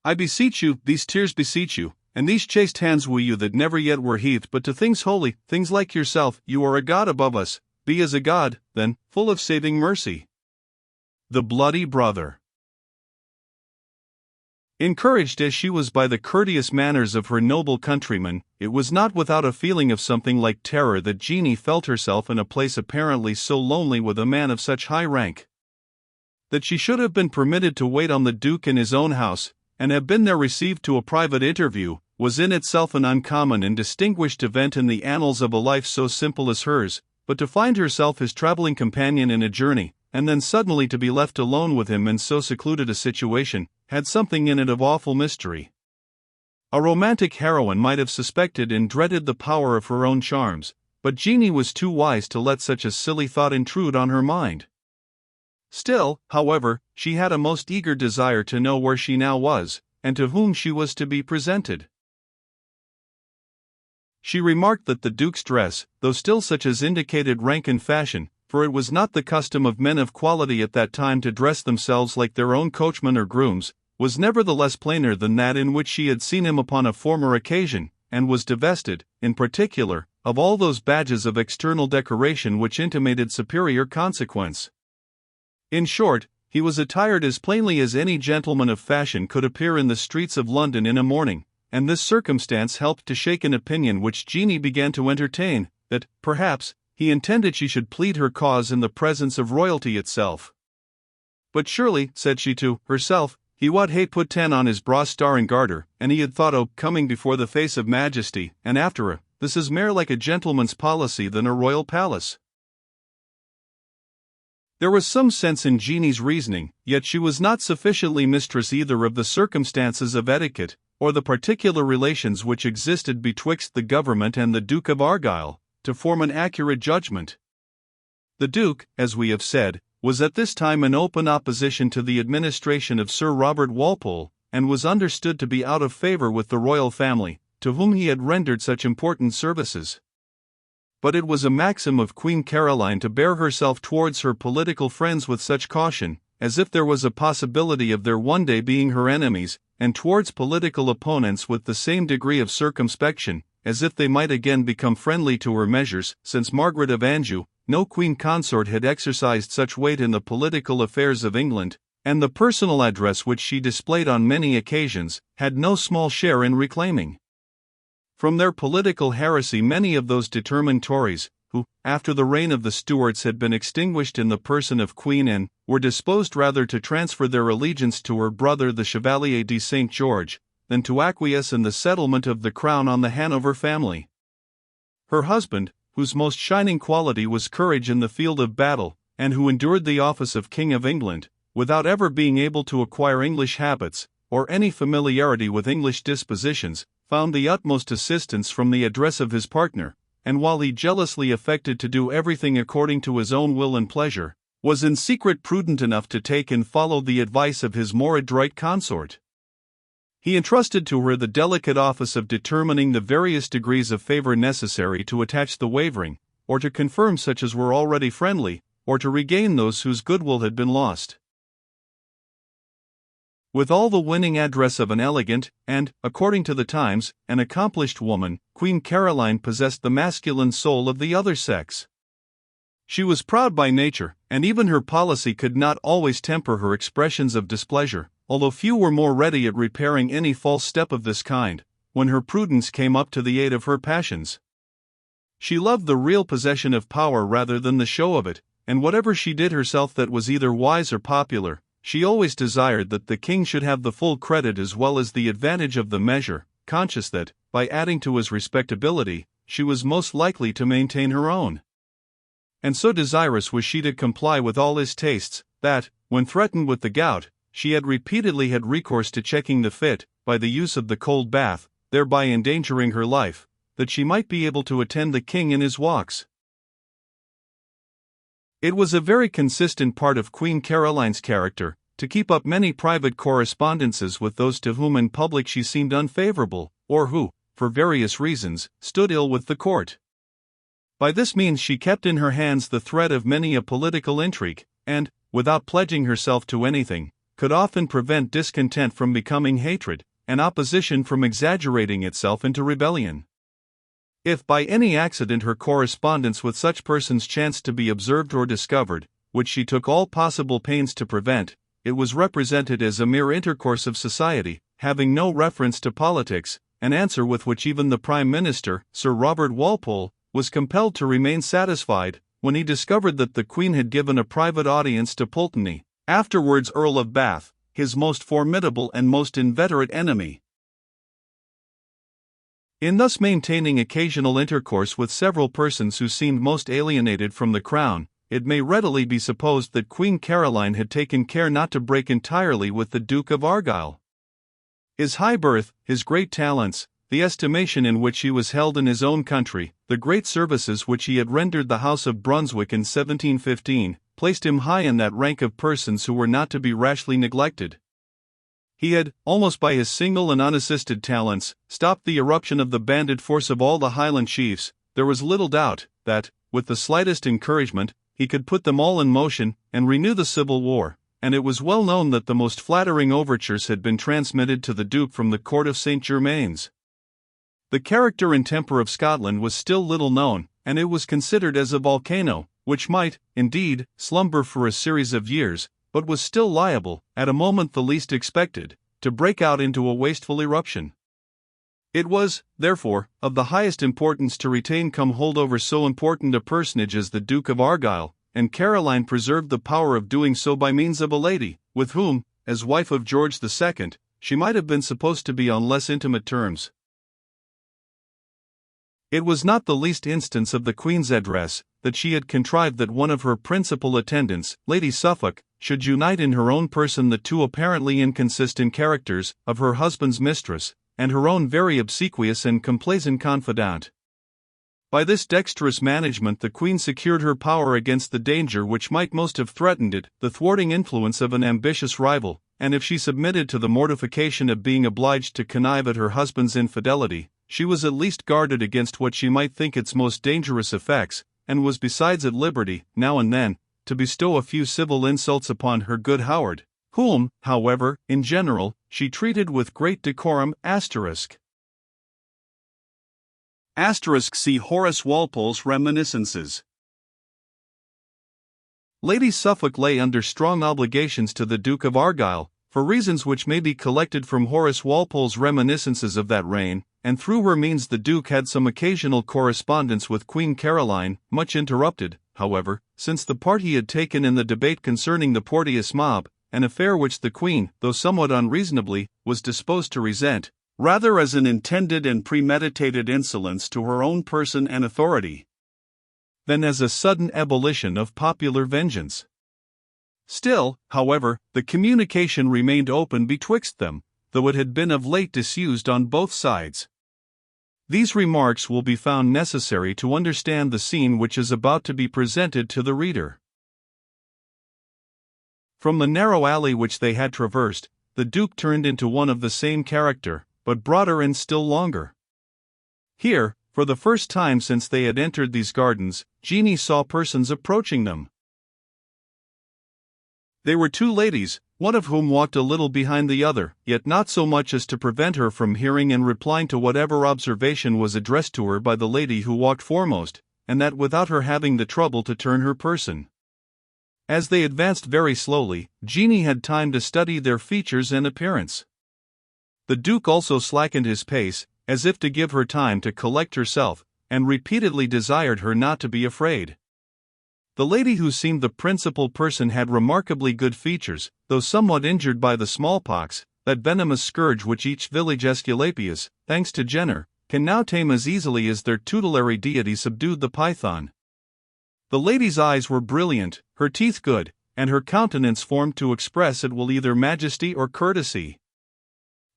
I beseech you, these tears beseech you, and these chaste hands woo you that never yet were heaved but to things holy, things like yourself. You are a god above us, be as a god, then, full of saving mercy. The Bloody Brother. Encouraged as she was by the courteous manners of her noble countrymen, it was not without a feeling of something like terror that Jeanie felt herself in a place apparently so lonely with a man of such high rank. That she should have been permitted to wait on the Duke in his own house, and have been there received to a private interview, was in itself an uncommon and distinguished event in the annals of a life so simple as hers, but to find herself his traveling companion in a journey, and then suddenly to be left alone with him in so secluded a situation, had something in it of awful mystery. A romantic heroine might have suspected and dreaded the power of her own charms, but Jeanie was too wise to let such a silly thought intrude on her mind. Still, however, she had a most eager desire to know where she now was, and to whom she was to be presented. She remarked that the Duke's dress, though still such as indicated rank and fashion, for it was not the custom of men of quality at that time to dress themselves like their own coachmen or grooms, was nevertheless plainer than that in which she had seen him upon a former occasion, and was divested, in particular, of all those badges of external decoration which intimated superior consequence. In short, he was attired as plainly as any gentleman of fashion could appear in the streets of London in a morning, and this circumstance helped to shake an opinion which Jeanie began to entertain, that, perhaps, he intended she should plead her cause in the presence of royalty itself. But surely, said she to herself, he wad hae put 10 on his brass star and garter, and he had thought o' coming before the face of majesty, and after a, this is mair like a gentleman's policy than a royal palace. There was some sense in Jeanie's reasoning, yet she was not sufficiently mistress either of the circumstances of etiquette, or the particular relations which existed betwixt the government and the Duke of Argyll, to form an accurate judgment. The Duke, as we have said, was at this time in open opposition to the administration of Sir Robert Walpole, and was understood to be out of favour with the royal family, to whom he had rendered such important services. But it was a maxim of Queen Caroline to bear herself towards her political friends with such caution, as if there was a possibility of their one day being her enemies, and towards political opponents with the same degree of circumspection, as if they might again become friendly to her measures. Since Margaret of Anjou, no queen consort had exercised such weight in the political affairs of England, and the personal address which she displayed on many occasions had no small share in reclaiming from their political heresy many of those determined Tories, who, after the reign of the Stuarts had been extinguished in the person of Queen Anne, were disposed rather to transfer their allegiance to her brother the Chevalier de St. George, than to acquiesce in the settlement of the crown on the Hanover family. Her husband, whose most shining quality was courage in the field of battle, and who endured the office of King of England, without ever being able to acquire English habits, or any familiarity with English dispositions, found the utmost assistance from the address of his partner, and while he jealously affected to do everything according to his own will and pleasure, was in secret prudent enough to take and follow the advice of his more adroit consort. He entrusted to her the delicate office of determining the various degrees of favour necessary to attach the wavering, or to confirm such as were already friendly, or to regain those whose goodwill had been lost. With all the winning address of an elegant, and, according to the times, an accomplished woman, Queen Caroline possessed the masculine soul of the other sex. She was proud by nature, and even her policy could not always temper her expressions of displeasure, although few were more ready at repairing any false step of this kind, when her prudence came up to the aid of her passions. She loved the real possession of power rather than the show of it, and whatever she did herself that was either wise or popular, she always desired that the king should have the full credit as well as the advantage of the measure, conscious that, by adding to his respectability, she was most likely to maintain her own. And so desirous was she to comply with all his tastes, that, when threatened with the gout, she had repeatedly had recourse to checking the fit, by the use of the cold bath, thereby endangering her life, that she might be able to attend the king in his walks. It was a very consistent part of Queen Caroline's character, to keep up many private correspondences with those to whom in public she seemed unfavourable, or who, for various reasons, stood ill with the court. By this means she kept in her hands the thread of many a political intrigue, and, without pledging herself to anything, could often prevent discontent from becoming hatred, and opposition from exaggerating itself into rebellion. If by any accident her correspondence with such persons chanced to be observed or discovered, which she took all possible pains to prevent, it was represented as a mere intercourse of society, having no reference to politics, an answer with which even the Prime Minister, Sir Robert Walpole, was compelled to remain satisfied, when he discovered that the Queen had given a private audience to Pulteney, afterwards Earl of Bath, his most formidable and most inveterate enemy. In thus maintaining occasional intercourse with several persons who seemed most alienated from the crown, it may readily be supposed that Queen Caroline had taken care not to break entirely with the Duke of Argyll. His high birth, his great talents, the estimation in which he was held in his own country, the great services which he had rendered the House of Brunswick in 1715, placed him high in that rank of persons who were not to be rashly neglected. He had, almost by his single and unassisted talents, stopped the eruption of the banded force of all the Highland chiefs. There was little doubt that, with the slightest encouragement, he could put them all in motion, and renew the civil war, and it was well known that the most flattering overtures had been transmitted to the Duke from the court of St. Germain's. The character and temper of Scotland was still little known, and it was considered as a volcano, which might, indeed, slumber for a series of years, but was still liable, at a moment the least expected, to break out into a wasteful eruption. It was, therefore, of the highest importance to retain hold over so important a personage as the Duke of Argyll, and Caroline preserved the power of doing so by means of a lady, with whom, as wife of George II, she might have been supposed to be on less intimate terms. It was not the least instance of the Queen's address that she had contrived that one of her principal attendants, Lady Suffolk, should unite in her own person the two apparently inconsistent characters of her husband's mistress, and her own very obsequious and complaisant confidant. By this dexterous management the Queen secured her power against the danger which might most have threatened it, the thwarting influence of an ambitious rival, and if she submitted to the mortification of being obliged to connive at her husband's infidelity, she was at least guarded against what she might think its most dangerous effects, and was besides at liberty, now and then, to bestow a few civil insults upon her good Howard, whom, however, in general, she treated with great decorum. See Horace Walpole's Reminiscences. Lady Suffolk lay under strong obligations to the Duke of Argyll, for reasons which may be collected from Horace Walpole's Reminiscences of that reign, and through her means the Duke had some occasional correspondence with Queen Caroline, much interrupted, however, since the part he had taken in the debate concerning the Porteous mob, an affair which the Queen, though somewhat unreasonably, was disposed to resent, rather as an intended and premeditated insolence to her own person and authority, than as a sudden ebullition of popular vengeance. Still, however, the communication remained open betwixt them, though it had been of late disused on both sides. These remarks will be found necessary to understand the scene which is about to be presented to the reader. From the narrow alley which they had traversed, the Duke turned into one of the same character, but broader and still longer. Here, for the first time since they had entered these gardens, Jeanie saw persons approaching them. They were two ladies, one of whom walked a little behind the other, yet not so much as to prevent her from hearing and replying to whatever observation was addressed to her by the lady who walked foremost, and that without her having the trouble to turn her person. As they advanced very slowly, Jeanie had time to study their features and appearance. The Duke also slackened his pace, as if to give her time to collect herself, and repeatedly desired her not to be afraid. The lady who seemed the principal person had remarkably good features, though somewhat injured by the smallpox, that venomous scourge which each village Aesculapius, thanks to Jenner, can now tame as easily as their tutelary deity subdued the python. The lady's eyes were brilliant, her teeth good, and her countenance formed to express at will either majesty or courtesy.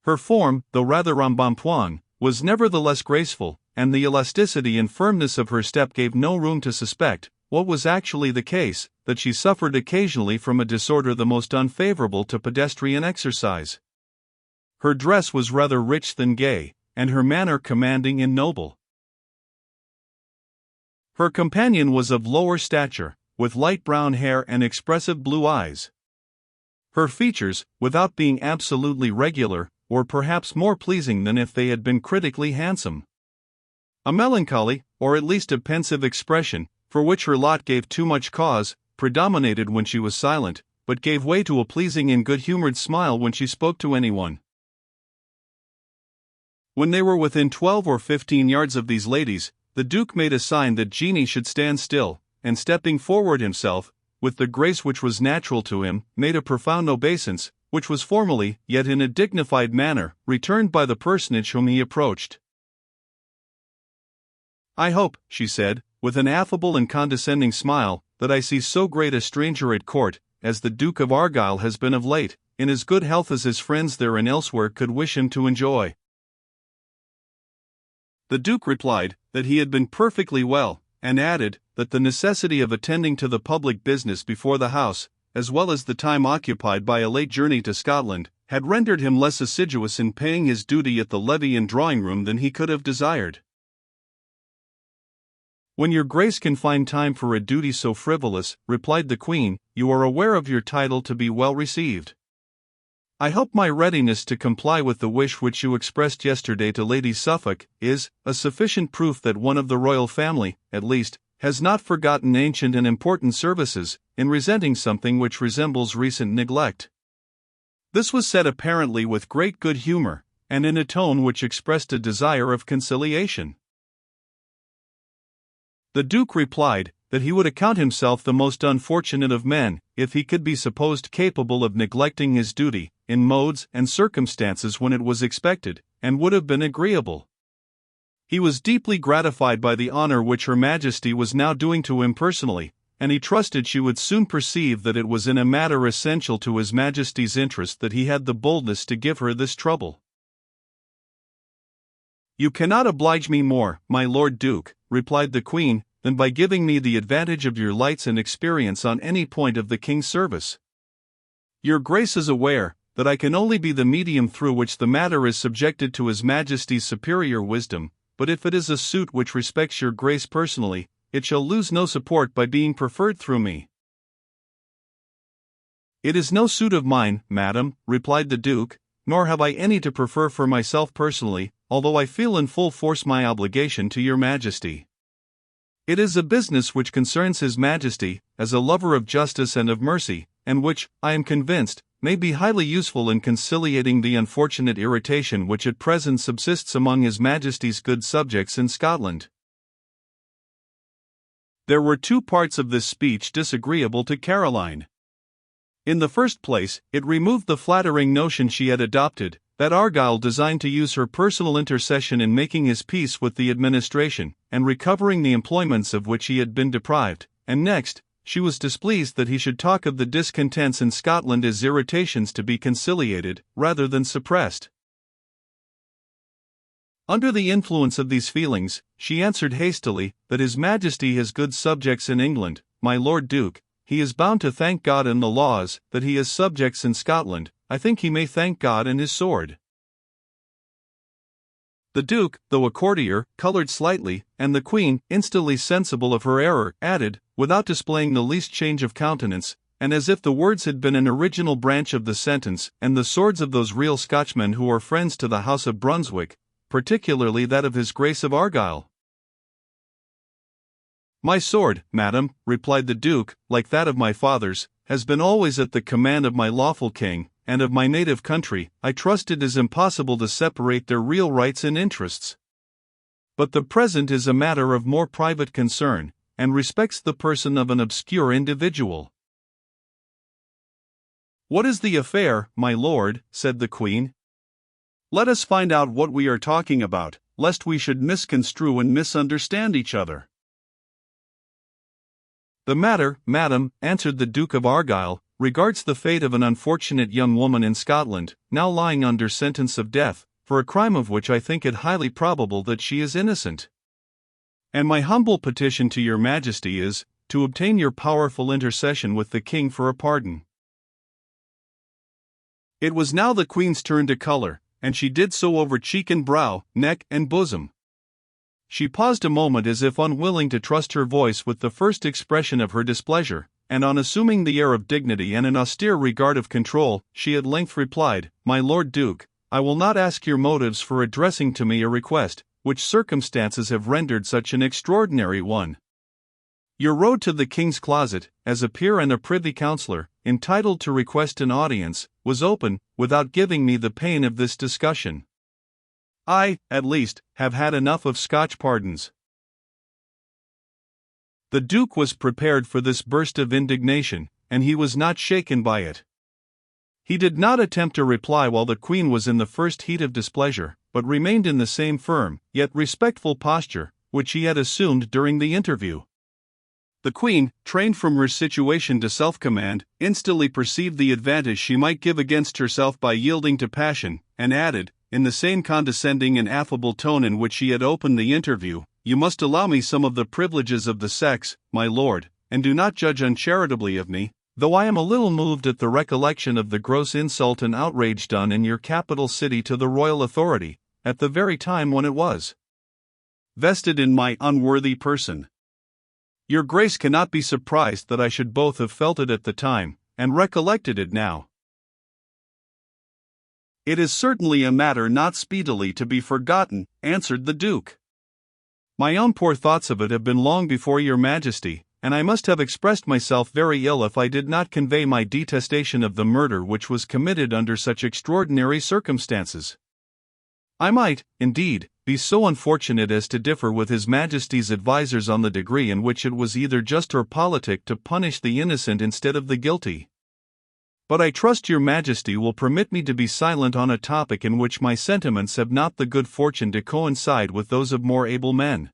Her form, though rather embonpoint, was nevertheless graceful, and the elasticity and firmness of her step gave no room to suspect, what was actually the case, that she suffered occasionally from a disorder the most unfavorable to pedestrian exercise. Her dress was rather rich than gay, and her manner commanding and noble. Her companion was of lower stature, with light brown hair and expressive blue eyes. Her features, without being absolutely regular, were perhaps more pleasing than if they had been critically handsome. A melancholy, or at least a pensive expression, for which her lot gave too much cause, predominated when she was silent, but gave way to a pleasing and good-humored smile when she spoke to anyone. When they were within 12 or 15 yards of these ladies, the Duke made a sign that Jeanie should stand still, and stepping forward himself, with the grace which was natural to him, made a profound obeisance, which was formally, yet in a dignified manner, returned by the personage whom he approached. "I hope," she said, with an affable and condescending smile, "that I see so great a stranger at court, as the Duke of Argyll has been of late, in as good health as his friends there and elsewhere could wish him to enjoy." The Duke replied that he had been perfectly well, and added that the necessity of attending to the public business before the House, as well as the time occupied by a late journey to Scotland, had rendered him less assiduous in paying his duty at the levee and drawing-room than he could have desired. "When your Grace can find time for a duty so frivolous," replied the Queen, "you are aware of your title to be well received. I hope my readiness to comply with the wish which you expressed yesterday to Lady Suffolk is a sufficient proof that one of the royal family, at least, has not forgotten ancient and important services, in resenting something which resembles recent neglect." This was said apparently with great good humor, and in a tone which expressed a desire of conciliation. The Duke replied that he would account himself the most unfortunate of men, if he could be supposed capable of neglecting his duty, in modes and circumstances when it was expected, and would have been agreeable. He was deeply gratified by the honor which Her Majesty was now doing to him personally, and he trusted she would soon perceive that it was in a matter essential to His Majesty's interest that he had the boldness to give her this trouble. "You cannot oblige me more, my Lord Duke," replied the Queen, "than by giving me the advantage of your lights and experience on any point of the King's service. Your Grace is aware that I can only be the medium through which the matter is subjected to His Majesty's superior wisdom, but if it is a suit which respects your Grace personally, it shall lose no support by being preferred through me." "It is no suit of mine, madam," replied the Duke, "nor have I any to prefer for myself personally, although I feel in full force my obligation to your Majesty. It is a business which concerns His Majesty, as a lover of justice and of mercy, and which, I am convinced, may be highly useful in conciliating the unfortunate irritation which at present subsists among His Majesty's good subjects in Scotland." There were two parts of this speech disagreeable to Caroline. In the first place, it removed the flattering notion she had adopted, that Argyll designed to use her personal intercession in making his peace with the administration, and recovering the employments of which he had been deprived, and next, she was displeased that he should talk of the discontents in Scotland as irritations to be conciliated, rather than suppressed. Under the influence of these feelings, she answered hastily, that His Majesty has good subjects in England, my Lord Duke. He is bound to thank God and the laws, that he has subjects in Scotland. I think he may thank God and his sword. The Duke, though a courtier, colored slightly, and the Queen, instantly sensible of her error, added, without displaying the least change of countenance, and as if the words had been an original branch of the sentence, and the swords of those real Scotchmen who are friends to the House of Brunswick, particularly that of His Grace of Argyll. "My sword, madam," replied the Duke, "like that of my father's, has been always at the command of my lawful king, and of my native country. I trust it is impossible to separate their real rights and interests. But the present is a matter of more private concern, and respects the person of an obscure individual." "What is the affair, my lord?" said the Queen. "Let us find out what we are talking about, lest we should misconstrue and misunderstand each other." "The matter, madam," answered the Duke of Argyll, "regards the fate of an unfortunate young woman in Scotland, now lying under sentence of death, for a crime of which I think it highly probable that she is innocent. And my humble petition to your Majesty is, to obtain your powerful intercession with the King for a pardon." It was now the Queen's turn to color, and she did so over cheek and brow, neck and bosom. She paused a moment as if unwilling to trust her voice with the first expression of her displeasure, and on assuming the air of dignity and an austere regard of control, she at length replied, "My Lord Duke, I will not ask your motives for addressing to me a request, which circumstances have rendered such an extraordinary one. Your road to the king's closet, as a peer and a privy councillor, entitled to request an audience, was open, without giving me the pain of this discussion. I, at least, have had enough of Scotch pardons." The Duke was prepared for this burst of indignation, and he was not shaken by it. He did not attempt to reply while the Queen was in the first heat of displeasure, but remained in the same firm, yet respectful posture, which he had assumed during the interview. The Queen, trained from her situation to self-command, instantly perceived the advantage she might give against herself by yielding to passion, and added, in the same condescending and affable tone in which she had opened the interview, "You must allow me some of the privileges of the sex, my lord, and do not judge uncharitably of me, though I am a little moved at the recollection of the gross insult and outrage done in your capital city to the royal authority, at the very time when it was vested in my unworthy person. Your Grace cannot be surprised that I should both have felt it at the time, and recollected it now. It is certainly a matter not speedily to be forgotten," answered the Duke. "My own poor thoughts of it have been long before your Majesty, and I must have expressed myself very ill if I did not convey my detestation of the murder which was committed under such extraordinary circumstances. I might, indeed, be so unfortunate as to differ with His Majesty's advisers on the degree in which it was either just or politic to punish the innocent instead of the guilty. But I trust your Majesty will permit me to be silent on a topic in which my sentiments have not the good fortune to coincide with those of more able men."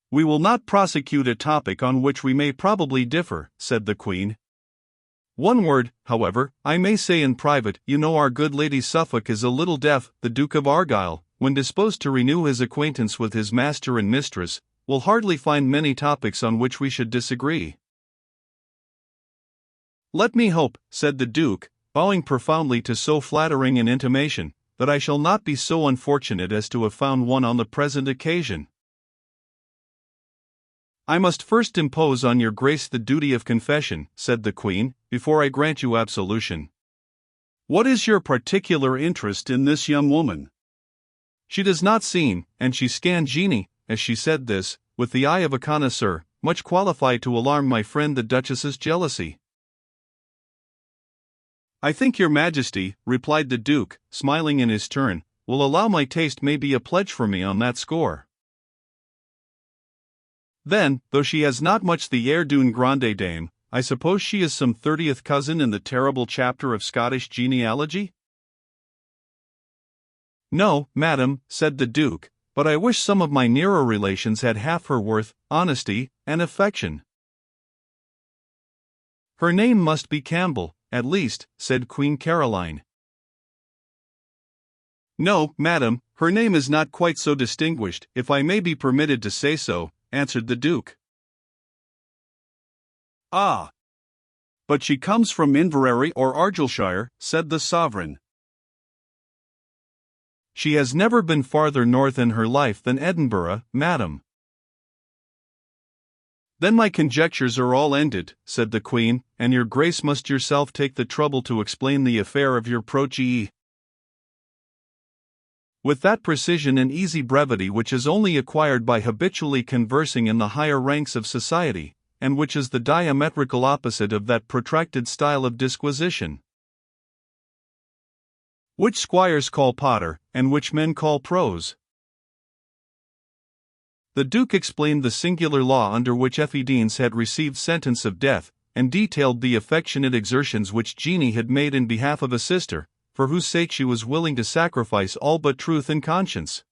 "We will not prosecute a topic on which we may probably differ," said the Queen. "One word, however, I may say in private. You know our good Lady Suffolk is a little deaf. The Duke of Argyll, when disposed to renew his acquaintance with his master and mistress, will hardly find many topics on which we should disagree." "Let me hope," said the Duke, bowing profoundly to so flattering an intimation, "that I shall not be so unfortunate as to have found one on the present occasion." "I must first impose on your Grace the duty of confession," said the Queen, "before I grant you absolution. What is your particular interest in this young woman?" She does not seem, and she scanned Jeanie, as she said this, with the eye of a connoisseur, much qualified to alarm my friend the Duchess's jealousy. "I think your Majesty," replied the Duke, smiling in his turn, "will allow my taste may be a pledge for me on that score. Then, though she has not much the air d'une grande dame, I suppose she is some 30th cousin in the terrible chapter of Scottish genealogy?" "No, madam," said the Duke, "but I wish some of my nearer relations had half her worth, honesty, and affection." "Her name must be Campbell, at least," said Queen Caroline. "No, madam, her name is not quite so distinguished, if I may be permitted to say so," answered the Duke. "Ah! But she comes from Inverary or Argyllshire," said the sovereign. "She has never been farther north in her life than Edinburgh, madam." "Then my conjectures are all ended," said the Queen, "and your Grace must yourself take the trouble to explain the affair of your protégée." With that precision and easy brevity which is only acquired by habitually conversing in the higher ranks of society, and which is the diametrical opposite of that protracted style of disquisition which squires call Potter, and which men call prose. The Duke explained the singular law under which Effie Deans had received sentence of death, and detailed the affectionate exertions which Jeanie had made in behalf of a sister, for whose sake she was willing to sacrifice all but truth and conscience.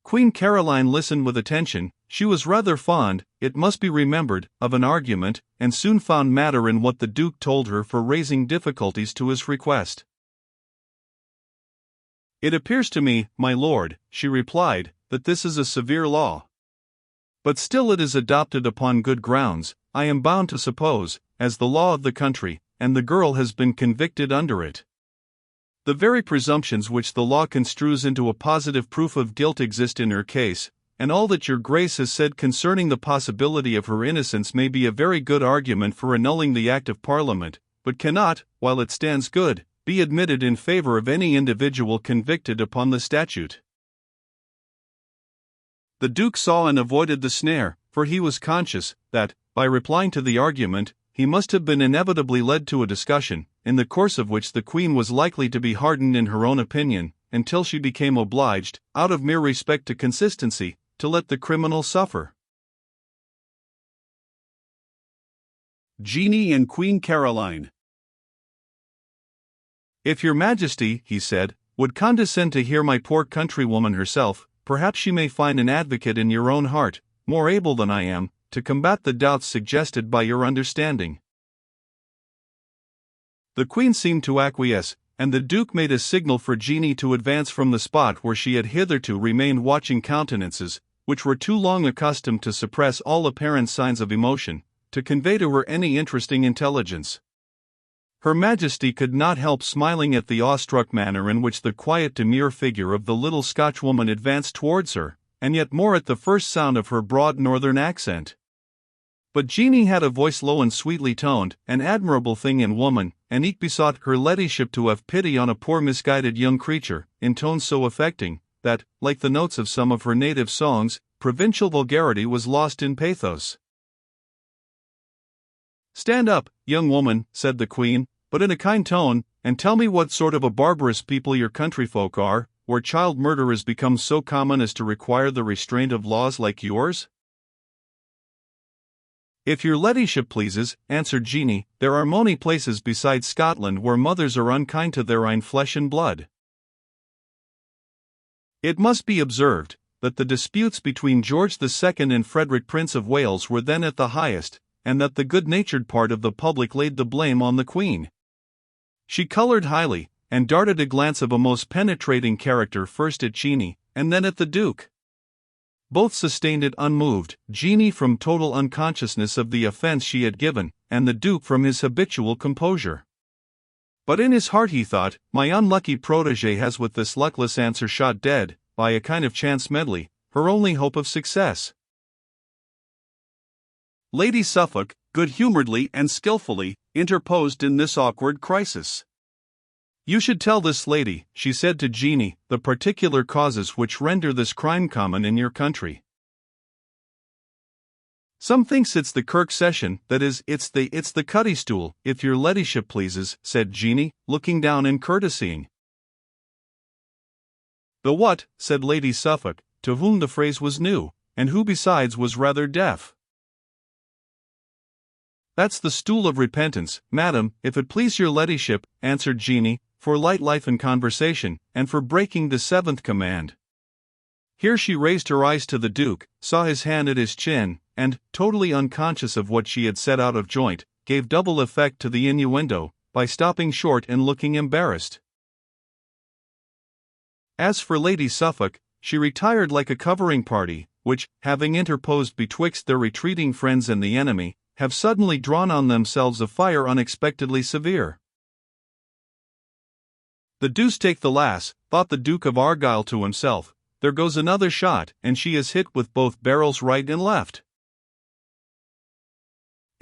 Queen Caroline listened with attention. She was rather fond, it must be remembered, of an argument, and soon found matter in what the Duke told her for raising difficulties to his request. "It appears to me, my lord," she replied, "that this is a severe law. But still it is adopted upon good grounds, I am bound to suppose, as the law of the country, and the girl has been convicted under it. The very presumptions which the law construes into a positive proof of guilt exist in her case, and all that your grace has said concerning the possibility of her innocence may be a very good argument for annulling the Act of Parliament, but cannot, while it stands good, be admitted in favour of any individual convicted upon the statute. The Duke saw and avoided the snare, for he was conscious that, by replying to the argument, he must have been inevitably led to a discussion, in the course of which the Queen was likely to be hardened in her own opinion, until she became obliged, out of mere respect to consistency, to let the criminal suffer. Jeanie and Queen Caroline. "If your Majesty," he said, "would condescend to hear my poor countrywoman herself, perhaps she may find an advocate in your own heart, more able than I am, to combat the doubts suggested by your understanding." The Queen seemed to acquiesce, and the Duke made a signal for Jeanie to advance from the spot where she had hitherto remained, watching countenances, which were too long accustomed to suppress all apparent signs of emotion, to convey to her any interesting intelligence. Her Majesty could not help smiling at the awestruck manner in which the quiet demure figure of the little Scotchwoman advanced towards her, and yet more at the first sound of her broad northern accent. But Jeanie had a voice low and sweetly toned, an admirable thing in woman, and eke besought her ladyship to have pity on a poor misguided young creature, in tones so affecting, that, like the notes of some of her native songs, provincial vulgarity was lost in pathos. "Stand up, young woman," said the Queen, but in a kind tone, "and tell me what sort of a barbarous people your countryfolk are, where child murder has become so common as to require the restraint of laws like yours?" "If your ladyship pleases," answered Jeanie, "there are mony places besides Scotland where mothers are unkind to their own flesh and blood." It must be observed that the disputes between George II and Frederick Prince of Wales were then at the highest, and that the good-natured part of the public laid the blame on the Queen. She coloured highly, and darted a glance of a most penetrating character first at Jeanie, and then at the Duke. Both sustained it unmoved, Jeanie from total unconsciousness of the offence she had given, and the Duke from his habitual composure. But in his heart he thought, "My unlucky protégée has with this luckless answer shot dead, by a kind of chance medley, her only hope of success." Lady Suffolk, good-humouredly and skilfully, interposed in this awkward crisis. "You should tell this lady," she said to Jeanie, "the particular causes which render this crime common in your country. Some thinks it's the Kirk session, that is, it's the cuddy stool, if your ladyship pleases," said Jeanie, looking down and courtesying. "The what?" said Lady Suffolk, to whom the phrase was new, and who besides was rather deaf. "That's the stool of repentance, madam, if it please your ladyship," answered Jeanie, "for light life and conversation, and for breaking the seventh command." Here she raised her eyes to the Duke, saw his hand at his chin, and, totally unconscious of what she had said out of joint, gave double effect to the innuendo, by stopping short and looking embarrassed. As for Lady Suffolk, she retired like a covering party, which, having interposed betwixt their retreating friends and the enemy, have suddenly drawn on themselves a fire unexpectedly severe. "The deuce take the lass," thought the Duke of Argyll to himself, "there goes another shot, and she is hit with both barrels right and left."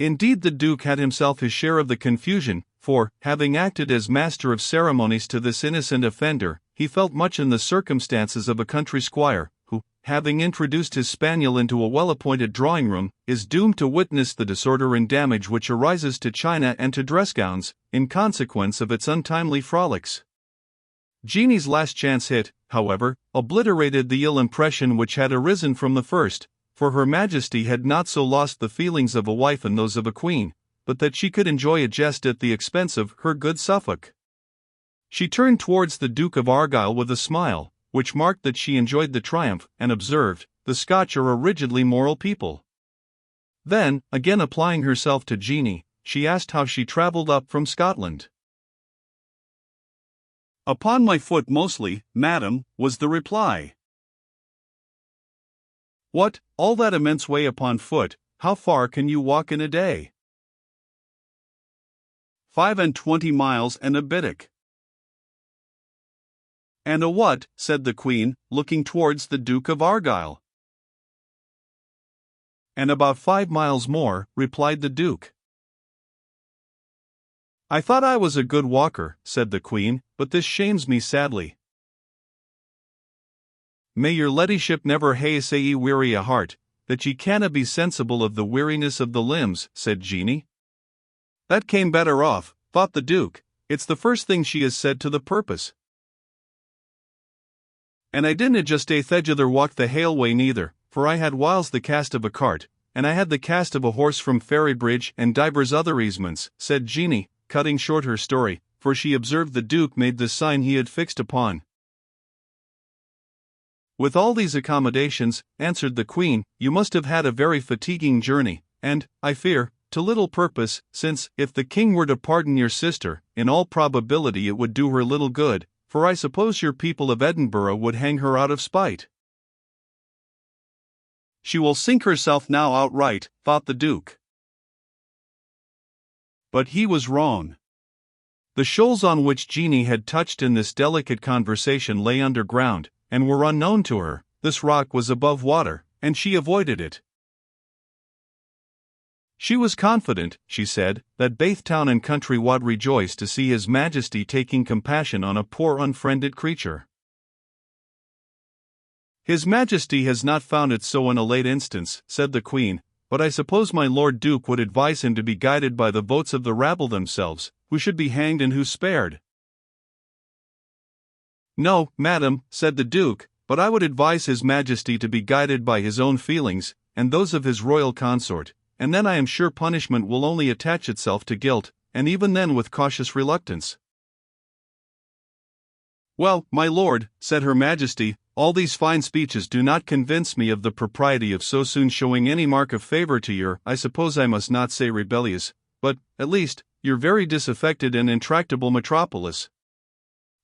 Indeed, the Duke had himself his share of the confusion, for, having acted as master of ceremonies to this innocent offender, he felt much in the circumstances of a country squire, who, having introduced his spaniel into a well-appointed drawing-room, is doomed to witness the disorder and damage which arises to china and to dress-gowns, in consequence of its untimely frolics. Jeanie's last chance hit, however, obliterated the ill impression which had arisen from the first, for her Majesty had not so lost the feelings of a wife and those of a queen, but that she could enjoy a jest at the expense of her good Suffolk. She turned towards the Duke of Argyll with a smile, which marked that she enjoyed the triumph, and observed, "The Scotch are a rigidly moral people." Then, again applying herself to Jeanie, she asked how she travelled up from Scotland. "Upon my foot mostly, madam," was the reply. "What, all that immense way upon foot? How far can you walk in a day?" 25 miles and a bittock." "And a what?" said the Queen, looking towards the Duke of Argyll. And about 5 miles more, replied the Duke. I thought I was a good walker, said the Queen, but this shames me sadly. May your ladyship never hae sae weary a heart, that ye canna be sensible of the weariness of the limbs, said Jeanie. That came better off, thought the Duke, it's the first thing she has said to the purpose. And I didna just ae thegither walk the hale way neither, for I had whiles the cast of a cart, and I had the cast of a horse from Ferrybridge and divers other easements, said Jeanie, cutting short her story, for she observed the Duke made the sign he had fixed upon. With all these accommodations, answered the Queen, you must have had a very fatiguing journey, and, I fear, to little purpose, since, if the King were to pardon your sister, in all probability it would do her little good, for I suppose your people of Edinburgh would hang her out of spite. She will sink herself now outright, thought the Duke. But he was wrong. The shoals on which Jeanie had touched in this delicate conversation lay underground, and were unknown to her. This rock was above water, and she avoided it. She was confident, she said, that baith town and country wad rejoice to see His Majesty taking compassion on a poor unfriended creature. His Majesty has not found it so in a late instance, said the Queen, but I suppose my Lord Duke would advise him to be guided by the votes of the rabble themselves, who should be hanged and who spared. No, madam, said the Duke, but I would advise His Majesty to be guided by his own feelings, and those of his royal consort, and then I am sure punishment will only attach itself to guilt, and even then with cautious reluctance. Well, my lord, said Her Majesty, all these fine speeches do not convince me of the propriety of so soon showing any mark of favour to your, I suppose I must not say rebellious, but, at least, your very disaffected and intractable metropolis.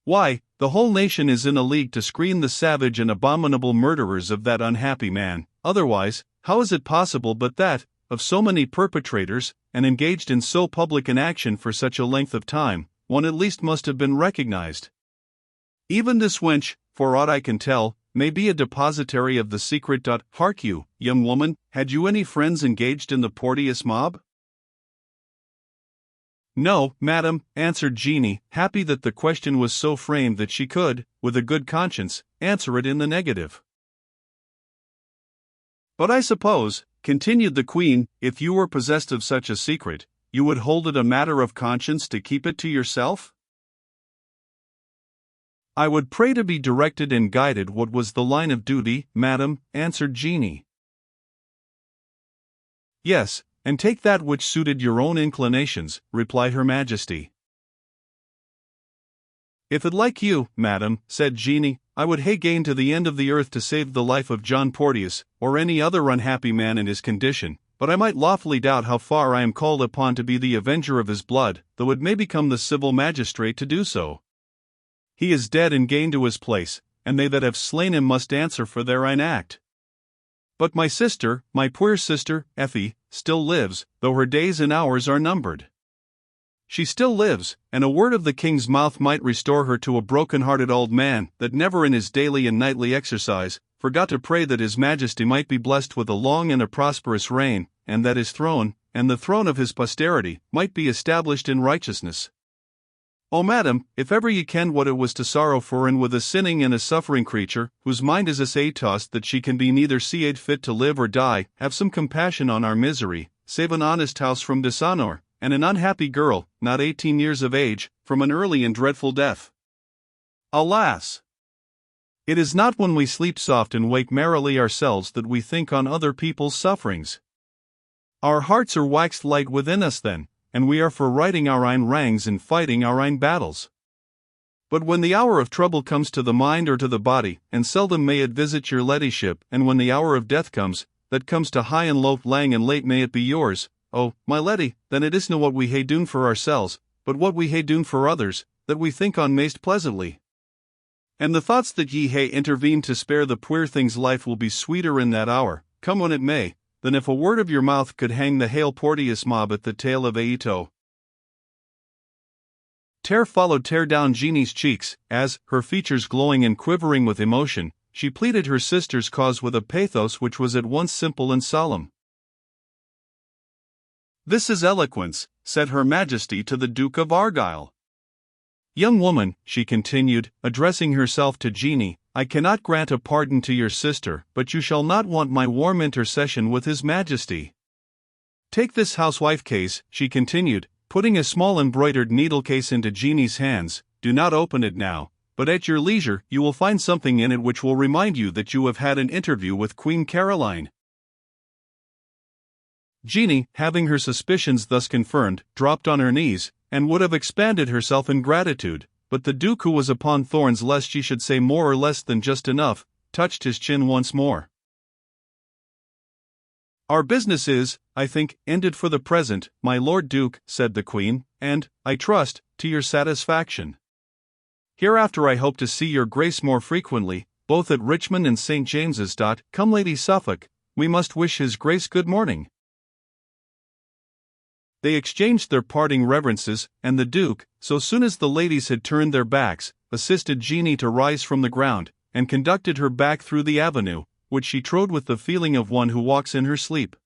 Why, the whole nation is in a league to screen the savage and abominable murderers of that unhappy man, otherwise, how is it possible but that, of so many perpetrators, and engaged in so public an action for such a length of time, one at least must have been recognized. Even this wench, for aught I can tell, may be a depositary of the secret. Hark you, young woman, had you any friends engaged in the Porteous mob? No, madam, answered Jeanie, happy that the question was so framed that she could, with a good conscience, answer it in the negative. But I suppose, continued the Queen, if you were possessed of such a secret, you would hold it a matter of conscience to keep it to yourself? I would pray to be directed and guided what was the line of duty, madam, answered Jeanie. Yes, and take that which suited your own inclinations, replied Her Majesty. If it like you, madam, said Jeanie, I would hae gane to the end of the earth to save the life of John Porteous, or any other unhappy man in his condition, but I might lawfully doubt how far I am called upon to be the avenger of his blood, though it may become the civil magistrate to do so. He is dead and gane to his place, and they that have slain him must answer for their ain act. But my sister, my poor sister, Effie, still lives, though her days and hours are numbered. She still lives, and a word of the King's mouth might restore her to a broken-hearted old man, that never in his daily and nightly exercise, forgot to pray that His Majesty might be blessed with a long and a prosperous reign, and that his throne, and the throne of his posterity, might be established in righteousness. Oh, madam, if ever ye kenned what it was to sorrow for and with a sinning and a suffering creature, whose mind is sae tossed that she can be neither seaed fit to live or die, have some compassion on our misery, save an honest house from dishonour, and an unhappy girl, not 18 years of age, from an early and dreadful death. Alas! It is not when we sleep soft and wake merrily ourselves that we think on other people's sufferings. Our hearts are waxed light within us then, and we are for righting our ain wrangs and fighting our ain battles. But when the hour of trouble comes to the mind or to the body, and seldom may it visit your ladyship, and when the hour of death comes, that comes to high and low, lang and late may it be yours, oh, my leddy, then it isna what we hae done for ourselves, but what we hae done for others, that we think on maist pleasantly. And the thoughts that ye hae intervened to spare the poor thing's life will be sweeter in that hour, come when it may, than if a word of your mouth could hang the hale Porteous mob at the tail of Aito. Tear followed tear down Jeanie's cheeks, as, her features glowing and quivering with emotion, she pleaded her sister's cause with a pathos which was at once simple and solemn. "This is eloquence," said Her Majesty to the Duke of Argyll. "Young woman," she continued, addressing herself to Jeanie, "I cannot grant a pardon to your sister, but you shall not want my warm intercession with His Majesty. Take this housewife case," she continued, putting a small embroidered needle case into Jeanie's hands. "Do not open it now, but at your leisure you will find something in it which will remind you that you have had an interview with Queen Caroline." Jeanie, having her suspicions thus confirmed, dropped on her knees, and would have expanded herself in gratitude, but the Duke, who was upon thorns lest she should say more or less than just enough, touched his chin once more. "Our business is, I think, ended for the present, my Lord Duke," said the Queen, "and, I trust, to your satisfaction. Hereafter I hope to see your Grace more frequently, both at Richmond and St. James's. Come, Lady Suffolk, we must wish His Grace good morning." They exchanged their parting reverences, and the Duke, so soon as the ladies had turned their backs, assisted Jeanie to rise from the ground, and conducted her back through the avenue, which she trod with the feeling of one who walks in her sleep.